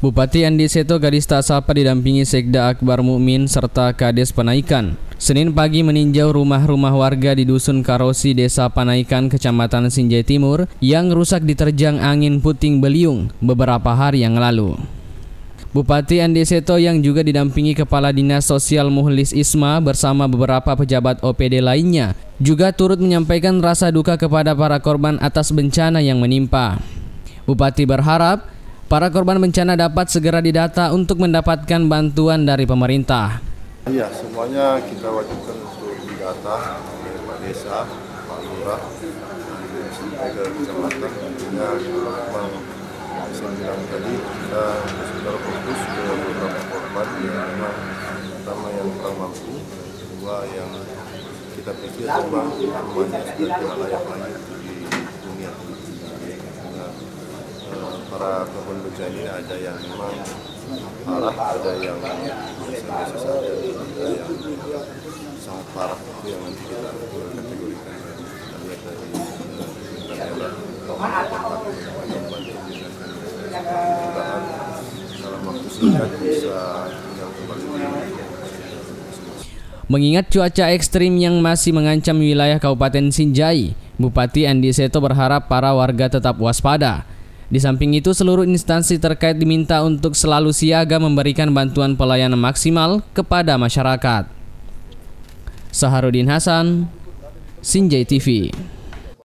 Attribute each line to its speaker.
Speaker 1: Bupati Andi Seto Gadis Tak Sapa didampingi Sekda Akbar Mukmin serta Kades Panaikan Senin pagi meninjau rumah-rumah warga di Dusun Karosi, Desa Panaikan, Kecamatan Sinjai Timur yang rusak diterjang angin puting beliung beberapa hari yang lalu. Bupati Andi Seto yang juga didampingi Kepala Dinas Sosial Muhlis Isma bersama beberapa pejabat OPD lainnya juga turut menyampaikan rasa duka kepada para korban atas bencana yang menimpa. Bupati berharap para korban bencana dapat segera didata untuk mendapatkan bantuan dari pemerintah.
Speaker 2: Iya, semuanya kita wajibkan untuk didata oleh Pak Desa, Pak Lurah, sampai ke kecamatan. Tentunya memang saya bilang tadi kita sudah fokus ke beberapa korban yang memang pertama yang kurang mampu, kedua yang kita pikir memang rumahnya sudah tidak layak lagi di dunia ini. Karena para korban bencana ini ada yang memang parah, ada yang biasa-biasa saja, ada yang sangat parah, itu yang nanti kita kategorikan. Kita lihat dari dalam waktu singkat bisa tinggal kembali.
Speaker 1: Mengingat cuaca ekstrim yang masih mengancam wilayah Kabupaten Sinjai, Bupati Andi Seto berharap para warga tetap waspada. Di samping itu, seluruh instansi terkait diminta untuk selalu siaga memberikan bantuan pelayanan maksimal kepada masyarakat. Saharudin Hasan, Sinjai TV.